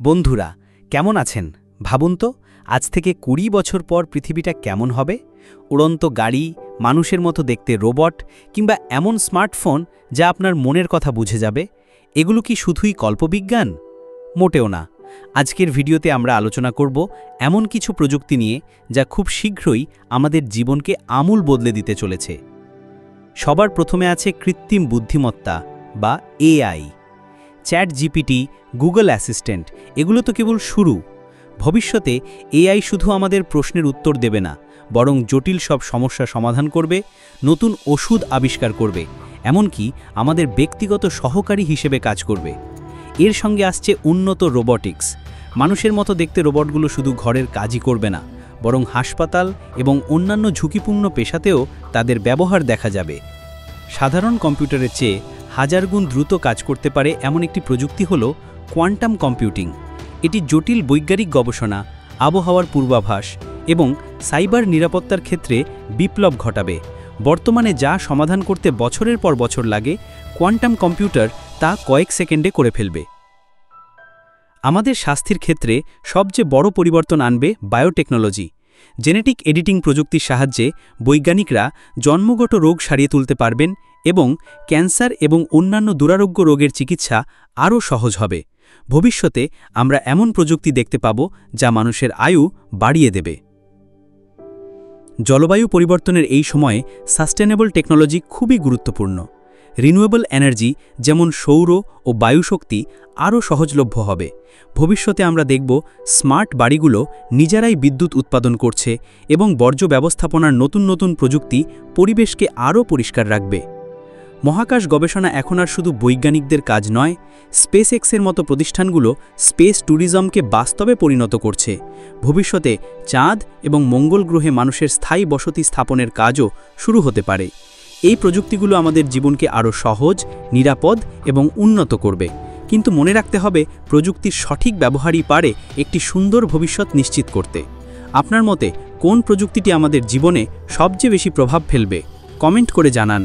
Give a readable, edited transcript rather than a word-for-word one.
বন্ধুরা কেমন আছেন? ভাবুন তো, আজ থেকে ২০ বছর পর পৃথিবীটা কেমন হবে? উড়ন্ত গাড়ি, মানুষের মতো দেখতে রোবট কিংবা এমন স্মার্টফোন যা আপনার মনের কথা বুঝে যাবে, এগুলো কি শুধুই কল্পবিজ্ঞান? মোটেও না। আজকের ভিডিওতে আমরা আলোচনা করব এমন কিছু প্রযুক্তি নিয়ে যা খুব শীঘ্রই আমাদের জীবনকে আমূল বদলে দিতে চলেছে। সবার প্রথমে আছে কৃত্রিম বুদ্ধিমত্তা বা এআই। চ্যাটজিপিটি, গুগল অ্যাসিস্ট্যান্ট, এগুলো তো কেবল শুরু। ভবিষ্যতে এআই শুধু আমাদের প্রশ্নের উত্তর দেবে না, বরং জটিল সব সমস্যা সমাধান করবে, নতুন ওষুধ আবিষ্কার করবে, এমনকি আমাদের ব্যক্তিগত সহকারী হিসেবে কাজ করবে। এর সঙ্গে আসছে উন্নত রোবটিক্স। মানুষের মতো দেখতে রোবটগুলো শুধু ঘরের কাজই করবে না, বরং হাসপাতাল এবং অন্যান্য ঝুঁকিপূর্ণ পেশাতেও তাদের ব্যবহার দেখা যাবে। সাধারণ কম্পিউটারের চেয়ে হাজার গুণ দ্রুত কাজ করতে পারে এমন একটি প্রযুক্তি হল কোয়ান্টাম কম্পিউটিং। এটি জটিল বৈজ্ঞানিক গবেষণা, আবহাওয়ার পূর্বাভাস এবং সাইবার নিরাপত্তার ক্ষেত্রে বিপ্লব ঘটাবে। বর্তমানে যা সমাধান করতে বছরের পর বছর লাগে, কোয়ান্টাম কম্পিউটার তা কয়েক সেকেন্ডে করে ফেলবে। আমাদের স্বাস্থ্যের ক্ষেত্রে সবচেয়ে বড় পরিবর্তন আনবে বায়োটেকনোলজি। জেনেটিক এডিটিং প্রযুক্তির সাহায্যে বৈজ্ঞানিকরা জন্মগত রোগ সারিয়ে তুলতে পারবেন এবং ক্যান্সার এবং অন্যান্য দুরারোগ্য রোগের চিকিৎসা আরও সহজ হবে। ভবিষ্যতে আমরা এমন প্রযুক্তি দেখতে পাব যা মানুষের আয়ু বাড়িয়ে দেবে। জলবায়ু পরিবর্তনের এই সময়ে সাস্টেনেবল টেকনোলজি খুবই গুরুত্বপূর্ণ। রিনিউয়েবল এনার্জি যেমন সৌর ও বায়ুশক্তি আরও সহজলভ্য হবে। ভবিষ্যতে আমরা দেখব স্মার্ট বাড়িগুলো নিজেরাই বিদ্যুৎ উৎপাদন করছে এবং বর্জ্য ব্যবস্থাপনার নতুন নতুন প্রযুক্তি পরিবেশকে আরও পরিষ্কার রাখবে। মহাকাশ গবেষণা এখন আর শুধু বৈজ্ঞানিকদের কাজ নয়, স্পেস এক্সের মতো প্রতিষ্ঠানগুলো স্পেস ট্যুরিজমকে বাস্তবে পরিণত করছে। ভবিষ্যতে চাঁদ এবং মঙ্গল গ্রহে মানুষের স্থায়ী বসতি স্থাপনের কাজও শুরু হতে পারে। এই প্রযুক্তিগুলো আমাদের জীবনকে আরও সহজ, নিরাপদ এবং উন্নত করবে। কিন্তু মনে রাখতে হবে, প্রযুক্তির সঠিক ব্যবহারই পারে একটি সুন্দর ভবিষ্যৎ নিশ্চিত করতে। আপনার মতে কোন প্রযুক্তিটি আমাদের জীবনে সবচেয়ে বেশি প্রভাব ফেলবে? কমেন্ট করে জানান।